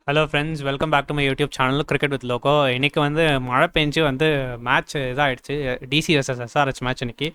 Hello friends, welcome back to my YouTube channel cricket with Logo. இன்றைக்கி வந்து மழை பெஞ்சு வந்து மேட்ச் இதாகிடுச்சு. டிசி vs எஸ்ஆர்ஹெச் மேட்ச் இன்றைக்கி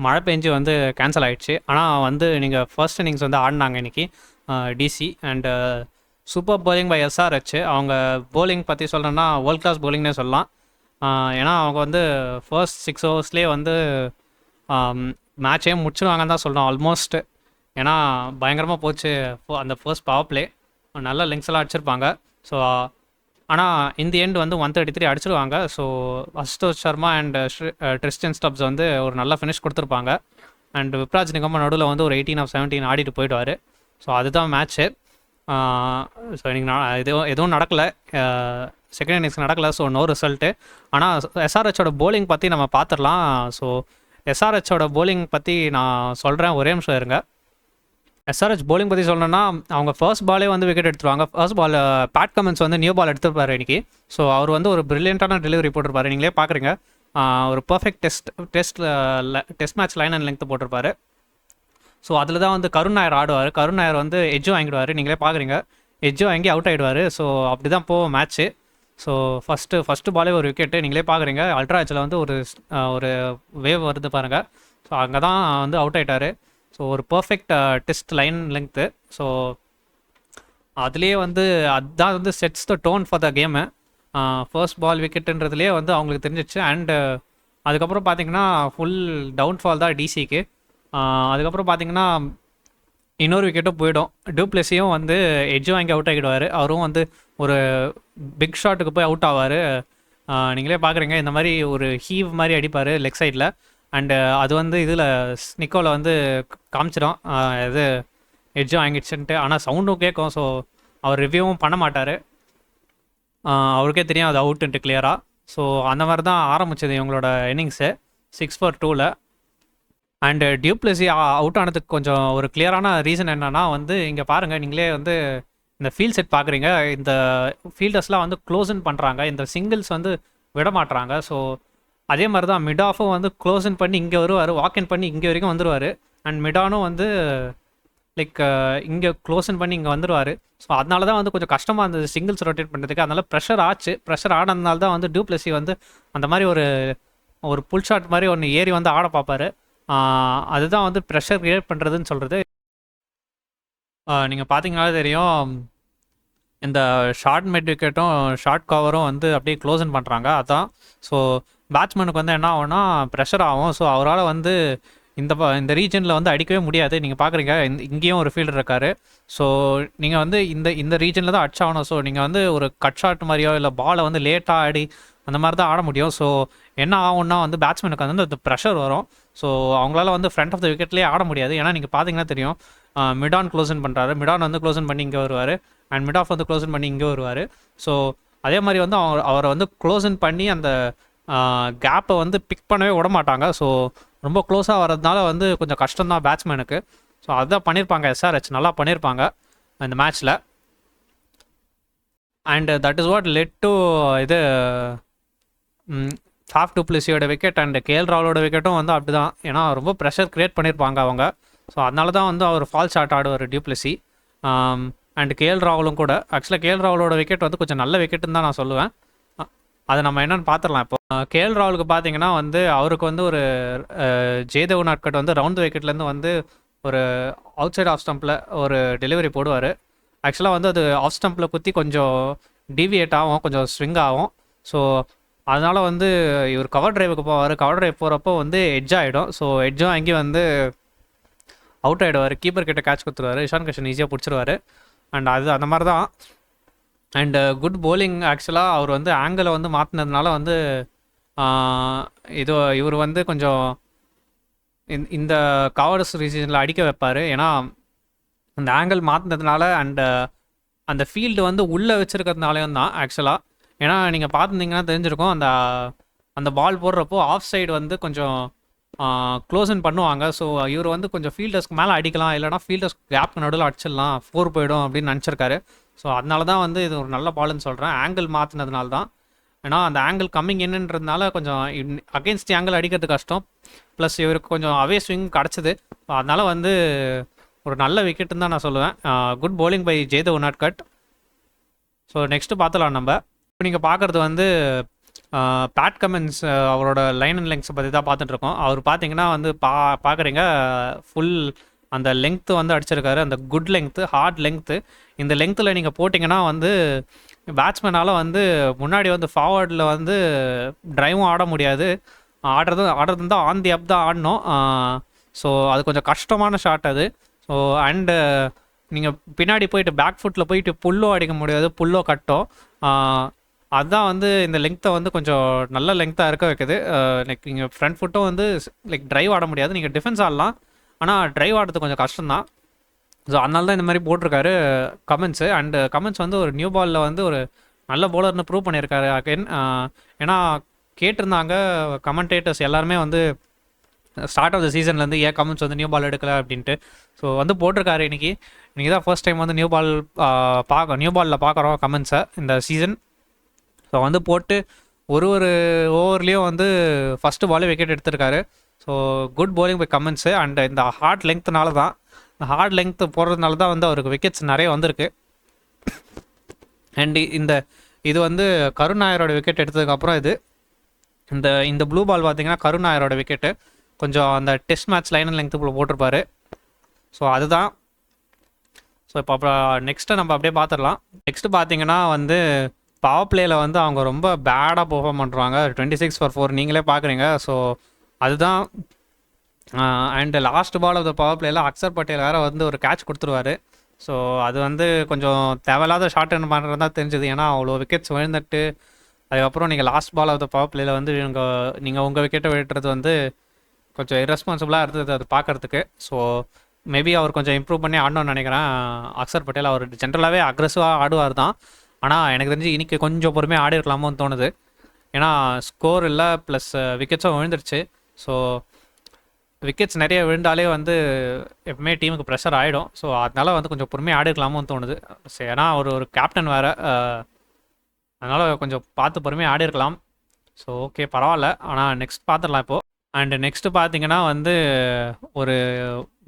மழை பெஞ்சு வந்து கேன்சல் ஆகிடுச்சு. ஆனால் வந்து நீங்கள் ஃபர்ஸ்ட் இன்னிங்ஸ் வந்து ஆடினாங்க இன்றைக்கி DC and super bowling by SRH. அவங்க bowling பற்றி சொல்லணும்னா வேர்ல்ட் கிளாஸ் bowlingனே சொல்லலாம். ஏன்னா அவங்க வந்து ஃபர்ஸ்ட் 6 ஓவர்ஸ்லேயே வந்து மேட்சே முடிச்சிடுவாங்கன்னு தான் சொல்லணும் ஆல்மோஸ்ட். ஏன்னா பயங்கரமாக போச்சு அந்த ஃபர்ஸ்ட் பவர் பிளே. நல்ல லிங்க்ஸ் எல்லாம் அடிச்சிருப்பாங்க. ஸோ ஆனால் இந்த எண்ட் வந்து 133 அடிச்சிருவாங்க. So Ashutosh Sharma and Tristan Stubbs வந்து ஒரு நல்ல ஃபினிஷ் கொடுத்துருப்பாங்க. அண்ட் விப்ராஜ் நிகம நடுவில் வந்து ஒரு 18 of 17 ஆடிட்டு போயிடுவார். ஸோ அதுதான் மேட்ச்சு. ஸோ இன்றைக்கி எதுவும் நடக்கலை, செகண்ட் இன்னிங்ஸ் நடக்கலை. So no result. ஆனால் எஸ்ஆர்ஹெச்சோட bowling பற்றி நம்ம பார்த்துடலாம். ஸோ எஸ்ஆர்ஹெச்சோட bowling பற்றி நான் சொல்கிறேன், ஒரே நிமிஷம் இருங்க. எஸ்ஆர்ஹெச் bowling பற்றி சொல்லணும்னா அவங்க ஃபர்ஸ்ட் பாலே வந்து விக்கெட் எடுத்துருவாங்க. ஃபர்ஸ்ட் பால் பேட் கமெண்ட்ஸ் வந்து நியூ பால் எடுத்துருப்பார் இன்றைக்கி. ஸோ அவர் வந்து ஒரு ப்ரில்லியண்ட்டான டெலிவரி போட்டிருப்பாரு. நீங்களே பார்க்குறீங்க, ஒரு perfect test match line and length போட்டிருப்பாரு. ஸோ அதில் தான் வந்து கருண் நாயர் ஆடுவார். கருண் நாயர் வந்து எஜ்ஜும் வாங்கிடுவார். நீங்களே பார்க்குறீங்க, எஜ்ஜும் வாங்கி அவுட் ஆகிடுவார். ஸோ அப்படி தான் போவோம் மேட்ச்சு. ஸோ ஃபஸ்ட்டு பாலே ஒரு விக்கெட்டு. நீங்களே பார்க்குறீங்க, அல்ட்ரா ஹெச்சில் வந்து ஒரு வேவ் வருது பாருங்கள். ஸோ அங்கே தான் வந்து அவுட் ஆகிட்டார். ஸோ ஒரு perfect test line length. So அதுலேயே வந்து அதுதான் வந்து sets the tone for the game. First ball விக்கெட்டுன்றதுலேயே வந்து அவங்களுக்கு தெரிஞ்சிச்சு. அண்டு அதுக்கப்புறம் பார்த்தீங்கன்னா ஃபுல் டவுன்ஃபால் தான் டிசிக்கு. அதுக்கப்புறம் பார்த்தீங்கன்னா இன்னொரு விக்கெட்டும் போயிடும். டூப்ளெஸியும் வந்து எட்ஜ் வாங்கி அவுட் ஆகிடுவார். அவரும் வந்து ஒரு பிக் ஷாட்டுக்கு போய் அவுட் ஆவார். நீங்களே பார்க்குறீங்க, இந்த மாதிரி ஒரு ஹீவ் மாதிரி அடிப்பார் லெக் சைடில். அண்டு அது வந்து இதில் நிக்கோவில் வந்து காமிச்சிடும் இது எட்ஜும் வாங்கிடுச்சுன்ட்டு. ஆனால் சவுண்டும் கேட்கும். ஸோ அவர் ரிவ்யூவும் பண்ண மாட்டார். அவருக்கே தெரியும் அது அவுட்டுன்ட்டு கிளியராக. ஸோ அந்த மாதிரி தான் ஆரம்பிச்சது இவங்களோட இன்னிங்ஸு 6 for 2. அண்டு டியூப்ளெஸி அவுட் ஆனதுக்கு கொஞ்சம் ஒரு கிளியரான ரீசன் என்னென்னா வந்து இங்கே பாருங்கள், நீங்களே வந்து இந்த ஃபீல்ட் செட் பார்க்குறீங்க. இந்த ஃபீல்டர்ஸ்லாம் வந்து க்ளோஸ்இன் பண்ணுறாங்க, இந்த சிங்கிள்ஸ் வந்து விட மாட்டுறாங்க. ஸோ அதே மாதிரி தான் மிட் ஆஃபும் வந்து க்ளோஸ்இன் பண்ணி இங்கே வருவார், வாக்இன் பண்ணி இங்கே வரைக்கும் வந்துடுவார். அண்ட் மிடானும் வந்து லைக் இங்கே க்ளோஸ்இன் பண்ணி இங்கே வந்துடுவார். ஸோ அதனால தான் வந்து கொஞ்சம் கஷ்டமாக இருந்தது சிங்கிள்ஸ் ரொட்டேட் பண்ணுறதுக்கு. அதனால ப்ரெஷர் ஆச்சு. ப்ரெஷர் ஆனதுனால தான் வந்து டியூப்ளெஸி வந்து அந்த மாதிரி ஒரு புல் ஷாட் மாதிரி ஒன்று ஏறி வந்து ஆட பார்ப்பார். அதுதான் வந்து ப்ரெஷர் கிரியேட் பண்ணுறதுன்னு சொல்கிறது. நீங்கள் பார்த்தீங்கனாலே தெரியும், இந்த ஷார்ட் மிட் விக்கெட்டும் ஷார்ட் கவரும் வந்து அப்படியே க்ளோஸ்இன் பண்ணுறாங்க. அதான் ஸோ பேட்ஸ்மேனுக்கு வந்து என்ன ஆகும்னா ப்ரெஷர் ஆகும். ஸோ அவரால் வந்து இந்த ரீஜனில் வந்து அடிக்கவே முடியாது. நீங்கள் பார்க்குறீங்க, இங்கேயும் ஒரு ஃபீல்டர் இருக்கார். ஸோ நீங்கள் வந்து இந்த ரீஜனில் தான் அடிச்சாகணும். ஸோ நீங்கள் வந்து ஒரு கட் ஷாட் மாதிரியோ இல்லை பாலை வந்து லேட்டாக ஆடி அந்த மாதிரி தான் ஆட முடியும். ஸோ என்ன ஆகும்னா வந்து பேட்ஸ்மேனுக்கு வந்து அந்த ப்ரெஷர் வரும். ஸோ அவங்களால வந்து ஃப்ரண்ட் ஆஃப் த விக்கெட்லேயே ஆட முடியாது. ஏன்னா நீங்கள் பார்த்தீங்கன்னா தெரியும், மிடான் க்ளோஸ்இன் பண்ணுறாரு. மிடான் வந்து க்ளோஸ்இன் பண்ணி இங்கே வருவார். அண்ட் மிட் ஆஃப் வந்து க்ளோஸ்இன் பண்ணி இங்கே வருவார். ஸோ அதே மாதிரி வந்து அவரை வந்து க்ளோஸ்இன் பண்ணி அந்த கேப்பை வந்து பிக் பண்ணவே விட மாட்டாங்க. ஸோ ரொம்ப க்ளோஸாக வர்றதுனால வந்து கொஞ்சம் கஷ்டம்தான் பேட்ஸ்மேனுக்கு. ஸோ அதுதான் பண்ணியிருப்பாங்க எஸ்ஆர்ஹெச், நல்லா பண்ணியிருப்பாங்க இந்த மேட்ச்சில். And that is what led to இது ஃபாஃப் டூப்ளெஸியோட விக்கெட் அண்ட் கேஎல் ராகுலோட விக்கெட்டும் வந்து அப்படி தான். ஏன்னா ரொம்ப ப்ரெஷர் க்ரியேட் பண்ணியிருப்பாங்க அவங்க. ஸோ அதனால தான் வந்து அவர் ஃபால் ஷாட் ஆடுவார் டியூப்ளெஸி. அண்ட் கேஎல் ராகுலும் கூட. ஆக்சுவலாக கேஎல் ராகுலோட விக்கெட் வந்து கொஞ்சம் நல்ல விக்கெட்டுன்னு தான் நான் சொல்லுவேன். அதை நம்ம என்னென்னு பார்த்துடலாம். இப்போ கேஎல் ராகுலுக்கு பார்த்தீங்கன்னா வந்து அவருக்கு வந்து ஒரு ஜெயதேவ் நாட்கட் வந்து ரவுண்ட் விக்கெட்லேருந்து வந்து ஒரு அவுட் சைட் ஆஃப் ஸ்டம்பில் ஒரு டெலிவரி போடுவார். ஆக்சுவலாக வந்து அது ஆஃப் ஸ்டம்பில் குத்தி கொஞ்சம் டிவியேட் ஆகும், கொஞ்சம் ஸ்விங் ஆகும். ஸோ அதனால் வந்து இவர் கவர் டிரைவுக்கு போவார். கவர் டிரைவ் போகிறப்போ வந்து எட்ஜ் ஆகிடும். ஸோ எட்ஜும் அங்கேயும் வந்து அவுட் ஆகிடுவார். கீப்பர் கிட்ட கேட்ச் கொடுத்துருவார். இஷான் கிஷன் ஈஸியாக பிடிச்சிருவார். அண்ட் அது அந்த மாதிரி தான். And good bowling. ஆக்சுவலாக அவர் வந்து ஆங்கிளை வந்து மாற்றினதுனால வந்து இவர் வந்து கொஞ்சம் இந்த கவர்ஸ் ரீசனில் அடிக்க வைப்பார். ஏன்னா அந்த ஆங்கிள் மாற்றினதுனால அண்டு அந்த ஃபீல்டு வந்து உள்ளே வச்சுருக்கிறதுனாலையும் தான் ஆக்சுவலாக. ஏன்னா நீங்கள் பார்த்துருந்தீங்கன்னா தெரிஞ்சிருக்கும், அந்த பால் போடுறப்போ ஆஃப் சைடு வந்து கொஞ்சம் க்ளோஸ்இன் பண்ணுவாங்க. ஸோ இவர் வந்து கொஞ்சம் ஃபீல்டர்ஸ்க்கு மேலே அடிக்கலாம், இல்லைனா ஃபீல்டர்ஸ் கேப்க்கு நடுவில் அடிச்சிடலாம், 4 போயிடும் அப்படின்னு நினச்சிருக்காரு. ஸோ அதனால தான் வந்து இது ஒரு நல்ல பால்னு சொல்கிறேன், ஆங்கிள் மாற்றினதுனால தான். ஏன்னா அந்த ஆங்கிள் கம்மிங் என்னன்றதுனால கொஞ்சம் அகெயின்ஸ்ட் ஆங்கிள் அடிக்கிறது கஷ்டம். ப்ளஸ் இவருக்கு கொஞ்சம் அவே ஸ்விங் கிடச்சிது. அதனால் வந்து ஒரு நல்ல விக்கெட்டுன்னு தான் நான் சொல்லுவேன். Good bowling by Jaydev Unadkat. So next பார்த்துலாம் நம்ம. இப்போ நீங்கள் பார்க்குறது வந்து பேட் கமெண்ட்ஸ் அவரோட லைன் அண்ட் லெங்க்ஸை பற்றி தான் பார்த்துட்ருக்கோம். அவர் பார்த்தீங்கன்னா வந்து பார்க்குறீங்க ஃபுல் அந்த லெங்க்த்து வந்து அடிச்சிருக்காரு, அந்த குட் லெங்க்த்து, ஹார்ட் லெங்க்த்து. இந்த லெங்க்த்தில் நீங்கள் போட்டிங்கன்னா வந்து பேட்ஸ்மேனால் வந்து முன்னாடி வந்து ஃபார்வர்டில் வந்து ட்ரைவும் ஆட முடியாது, ஆடுறது தான் ஆன் தி அப் தான் ஆடணும். ஸோ அது கொஞ்சம் கஷ்டமான ஷாட் அது. ஸோ அண்டு நீங்கள் பின்னாடி போயிட்டு பேக் ஃபுட்டில் போயிட்டு புல்லோ அடிக்க முடியாது, புல்லோ கட்டும். அதுதான் வந்து இந்த லெங்க்த்தை வந்து கொஞ்சம் நல்ல லெங்க்த்தாக இருக்க வைக்குது. லைக் நீங்கள் ஃப்ரண்ட் ஃபுட்டும் வந்து லைக் ட்ரைவ் ஆட முடியாது, நீங்கள் டிஃபென்ஸ் ஆடலாம், ஆனால் ட்ரைவ் ஆடுறது கொஞ்சம் கஷ்டம்தான். ஸோ அதனால தான் இந்த மாதிரி போட்டிருக்காரு கமெண்ட்ஸு. அண்டு கமெண்ட்ஸ் வந்து ஒரு நியூ பாலில் வந்து ஒரு நல்ல பவுலர்னு ப்ரூவ் பண்ணியிருக்காரு அகைன். ஏன்னா கேட்டிருந்தாங்க கமெண்டேட்டர்ஸ் எல்லாருமே வந்து ஸ்டார்ட் ஆஃப் த சீசன்லேருந்து ஏன் கமெண்ட்ஸ் வந்து நியூ பால் எடுக்கலை அப்படின்ட்டு. ஸோ வந்து போட்டிருக்காரு இன்றைக்கி தான் ஃபர்ஸ்ட் டைம் வந்து நியூ பாலில் பார்க்குறோம் கமெண்ட்ஸை இந்த சீசன். ஸோ வந்து போட்டு ஒரு ஓவர்லேயும் வந்து ஃபஸ்ட்டு பாலே விக்கெட் எடுத்திருக்காரு. So good bowling by Cummins. And இந்த ஹார்ட் லெங்க்த்னால தான், இந்த ஹார்ட் லெங்க்த் போடுறதுனால தான் வந்து அவருக்கு விக்கெட்ஸ் நிறைய வந்திருக்கு. அண்ட் இது வந்து கருண் நாயரோட விக்கெட் எடுத்ததுக்கப்புறம் இந்த ப்ளூ பால் பார்த்தீங்கன்னா கருண் நாயரோட விக்கெட்டு. கொஞ்சம் அந்த test match line and length போட்டிருப்பாரு. ஸோ அதுதான். ஸோ இப்போ அப்புறம் நெக்ஸ்ட்டு நம்ம அப்படியே பார்த்துடலாம். நெக்ஸ்ட்டு பார்த்தீங்கன்னா வந்து பவர் பிளேயில் வந்து அவங்க ரொம்ப பேடாக பெர்ஃபார்ம் பண்ணுறாங்க. 26 for 4 நீங்களே பார்க்குறீங்க. ஸோ அதுதான். And last ball of the power பிளேயில் அக்சர் பட்டேல் வேறு வந்து ஒரு கேட்ச் கொடுத்துருவாரு. ஸோ அது வந்து கொஞ்சம் தேவையில்லாத ஷார்ட் என்ன பண்ணுறது தான் தெரிஞ்சுது. ஏன்னா அவ்வளோ விக்கெட்ஸ் விழுந்துட்டு அதுக்கப்புறம் நீங்கள் last ball of the power பிளேயில் வந்து நீங்கள் உங்கள் விக்கெட்டை விட்டுறது வந்து கொஞ்சம் இரஸ்பான்சிபிளாக இருந்தது அது பார்க்குறதுக்கு. ஸோ மேபி அவர் கொஞ்சம் இம்ப்ரூவ் பண்ணி ஆடணும்னு நினைக்கிறேன். அக்சர் பட்டேல் அவர் ஜென்ரலாகவே அக்ரெசிவாக ஆடுவார் தான், ஆனால் எனக்கு தெரிஞ்சு இன்றைக்கி கொஞ்சம் பொறுமையாக ஆடி இருக்கலாமோன்னு தோணுது. ஏன்னா ஸ்கோர் இல்லை, ப்ளஸ் விக்கெட்ஸும் விழுந்துருச்சு. ஸோ விக்கெட்ஸ் நிறைய விழுந்தாலே வந்து எப்பவுமே டீமுக்கு ப்ரெஷர் ஆகிடும். ஸோ அதனால் வந்து கொஞ்சம் பொறுமையாக ஆடி இருக்கலாமோன்னு தோணுது. சரி, ஏன்னா ஒரு கேப்டன் வேறு, அதனால் கொஞ்சம் பார்த்து பொறுமையாக ஆடி இருக்கலாம். ஸோ ஓகே, பரவாயில்ல. ஆனால் நெக்ஸ்ட் பார்த்துடலாம் இப்போது. அண்டு நெக்ஸ்ட்டு பார்த்தீங்கன்னா வந்து ஒரு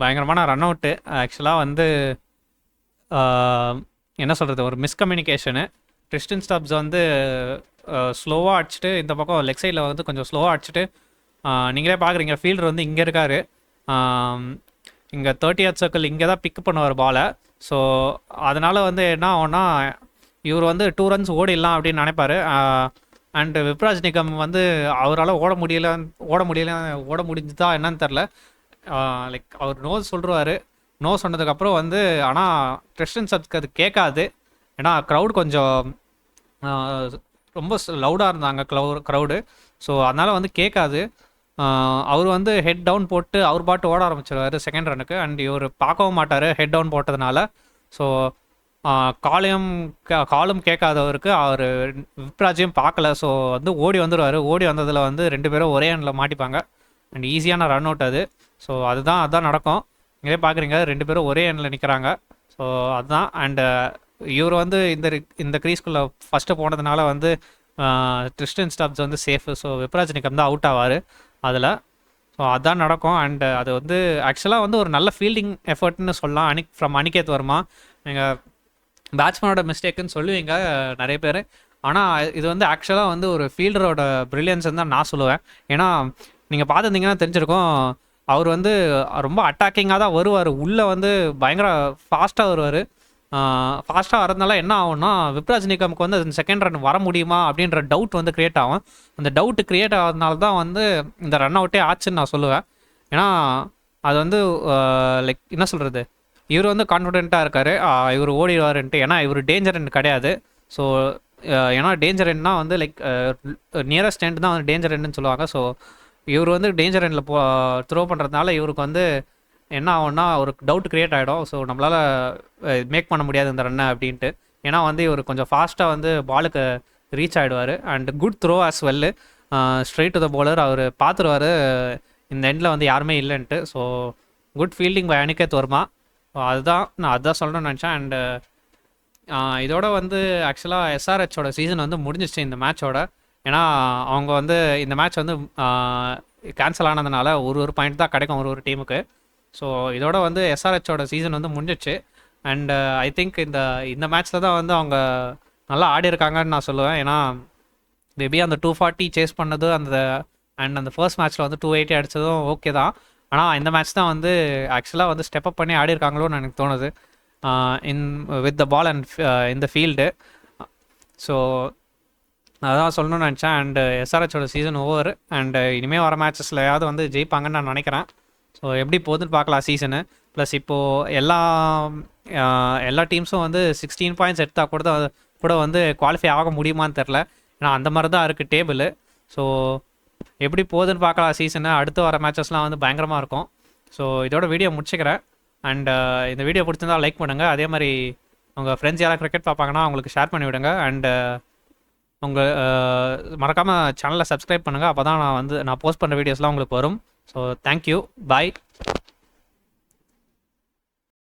பயங்கரமான ரன் அவுட்டு. ஆக்சுவலாக வந்து என்ன சொல்கிறது, ஒரு மிஸ்கம்யூனிகேஷனு. ட்ரிஸ்டன் ஸ்டப்ஸ் வந்து ஸ்லோவாக அடிச்சுட்டு இந்த பக்கம் லெக் சைடில் வந்து கொஞ்சம் ஸ்லோவாக அடிச்சுட்டு, நீங்களே பார்க்குறீங்க ஃபீல்டர் வந்து இங்கே இருக்கார். இங்கே 30th சர்க்கிள் இங்கே தான் பிக் பண்ணுவார் பாலை. ஸோ அதனால் வந்து என்ன ஆகும்னா இவர் வந்து 2 runs ஓடிடலாம் அப்படின்னு நினைப்பார். அண்டு விப்ராஜ் நிகம் வந்து அவரால் ஓட முடிஞ்சுதா என்னன்னு தெரில. லைக் அவர் நோ சொல்லிடுவார். நோ சொன்னதுக்கப்புறம் வந்து ஆனால் ட்ரிஸ்டன் ஸ்டப்ஸ்க்கு அது கேட்காது. ஏன்னா க்ரௌட் கொஞ்சம் ரொம்ப லவுடாக இருந்தாங்க க்ரௌடு. ஸோ அதனால் வந்து கேட்காது. அவர் வந்து ஹெட் டவுன் போட்டு அவர் பாட்டு ஓட ஆரம்பிச்சிருவார் செகண்ட் ரனுக்கு. அண்ட் இவர் பார்க்கவும் மாட்டார் ஹெட் டவுன் போட்டதுனால. ஸோ காலும் கேட்காதவருக்கு அவர் விப்ராஜையும் பார்க்கல. ஸோ வந்து ஓடி வந்துடுவார். ஓடி வந்ததில் வந்து 2 பேரும் ஒரே எண்ணில் மாட்டிப்பாங்க. அண்ட் ஈஸியான ரன் அவுட் அது. ஸோ அதுதான் நடக்கும். நீங்களே பார்க்குறீங்க 2 பேரும் ஒரே எண்ணில் நிற்கிறாங்க. ஸோ அதுதான். அண்டு இவர் வந்து இந்த க்ரீஸ்குள்ளே ஃபஸ்ட்டு போனதுனால வந்து ட்ரிஸ்டன் ஸ்டப்ஸ் வந்து சேஃபு. ஸோ விப்ராஜ் நிகம் தான் அவுட் ஆவார் அதில். ஸோ அதுதான் நடக்கும். அண்டு அது வந்து ஆக்சுவலாக வந்து ஒரு நல்ல ஃபீல்டிங் எஃபர்ட்னு சொல்லலாம் ஃப்ரம் அனிகேத் வர்மா. நீங்கள் பேட்ஸ்மேனோட மிஸ்டேக்குன்னு சொல்லுவீங்க நிறைய பேர், ஆனால் இது வந்து ஆக்சுவலாக வந்து ஒரு ஃபீல்டரோட ப்ரில்லியன்ஸ்ன்னு தான் நான் சொல்லுவேன். ஏன்னா நீங்கள் பார்த்துருந்தீங்கன்னா தெரிஞ்சிருக்கும், அவர் வந்து ரொம்ப அட்டாக்கிங்காக தான் வருவார். உள்ளே வந்து பயங்கர ஃபாஸ்ட்டாக வருவார். ஃபாஸ்ட்டாக வரதுனால என்ன ஆகும்னா விப்ராஜ் நிகமுக்கு வந்து அந்த செகண்ட் ரன் வர முடியுமா அப்படின்ற டவுட் வந்து க்ரியேட் ஆகும். அந்த டவுட் க்ரியேட் ஆகிறதுனால தான் வந்து இந்த ரன் அவுட்டே ஆச்சுன்னு நான் சொல்லுவேன். ஏன்னா அது வந்து லைக் என்ன சொல்கிறது, இவர் வந்து கான்ஃபிடென்ட்டாக இருக்கார் இவர் ஓடிடுவாருன்ட்டு. ஏன்னா இவர் டேஞ்சர் எண்ட் கிடையாது. ஸோ ஏன்னா டேஞ்சர் எண்ட்னா வந்து லைக் நியரஸ்ட் எண்ட் தான் வந்து டேஞ்சர் எண்டுன்னு சொல்லுவாங்க. ஸோ இவர் வந்து டேஞ்சர் எண்டில் த்ரோ பண்ணுறதுனால இவருக்கு வந்து என்ன ஆகும்னா ஒரு டவுட் க்ரியேட் ஆகிடும். ஸோ நம்மளால் மேக் பண்ண முடியாது இந்த ரன்னை அப்படின்ட்டு. ஏன்னா வந்து இவர் கொஞ்சம் ஃபாஸ்ட்டாக வந்து பாலுக்கு ரீச் ஆகிடுவார். And good throw as well. Straight to the bowler அவர் பார்த்துருவார் இந்த எண்டில் வந்து யாருமே இல்லைன்ட்டு. So good fielding by Aniket Varma. நான் அதுதான் சொல்லணும்னு நினச்சேன். அண்டு இதோட வந்து ஆக்சுவலாக எஸ்ஆர்ஹெச்சோட சீசன் வந்து முடிஞ்சிச்சு இந்த மேட்சோட. ஏன்னா அவங்க வந்து இந்த மேட்ச் வந்து கேன்சல் ஆனதுனால ஒரு பாயிண்ட் தான் கிடைக்கும் ஒரு டீமுக்கு. ஸோ இதோட வந்து எஸ்ஆர்ஹெச்சோட சீசன் வந்து முடிஞ்சிச்சு. அண்டு ஐ திங்க் இந்த மேட்ச்சில் தான் வந்து அவங்க நல்லா ஆடி இருக்காங்கன்னு நான் சொல்லுவேன். ஏன்னா மேபி அந்த 240 சேஸ் பண்ணது அந்த ஃபர்ஸ்ட் மேட்ச்சில் வந்து 280 அடித்ததும் ஓகே தான். ஆனால் இந்த மேட்ச் தான் வந்து ஆக்சுவலாக வந்து ஸ்டெப் அப் பண்ணி ஆடி இருக்காங்களோன்னு எனக்கு தோணுது in with the ball and இந்த ஃபீல்டு. ஸோ அதான் சொல்லணும்னு நினச்சேன். அண்டு எஸ்ஆர்ஹெச்சோட சீசன் ஓவர் அண்டு இனிமேல் வர மேட்சஸ்லையாவது வந்து ஜெயிப்பாங்கன்னு நான் நினைக்கிறேன். ஸோ எப்படி போகுதுன்னு பார்க்கலாம் சீசனு. ப்ளஸ் இப்போது எல்லா டீம்ஸும் வந்து 16 பாயிண்ட்ஸ் எடுத்தால் கூட வந்து குவாலிஃபை ஆக முடியுமான்னு தெரில. ஏன்னா அந்த மாதிரி தான் இருக்குது டேபிள். ஸோ எப்படி போகுதுன்னு பார்க்கலாம் சீசனு. அடுத்து வர மேட்சஸ்லாம் வந்து பயங்கரமாக இருக்கும். ஸோ இதோட வீடியோ முடிச்சுக்கிறேன். அண்ட் இந்த வீடியோ பிடிச்சிருந்தால் லைக் பண்ணுங்கள். அதே மாதிரி உங்கள் ஃப்ரெண்ட்ஸ் யாராவது கிரிக்கெட் பார்ப்பாங்கன்னா அவங்களுக்கு ஷேர் பண்ணி விடுங்க. அண்டு மறக்காமல் சேனலை சப்ஸ்கிரைப் பண்ணுங்கள். அப்போ தான் நான் போஸ்ட் பண்ணுற வீடியோஸ்லாம் உங்களுக்கு வரும். ஸோ தேங்க்யூ, பாய்.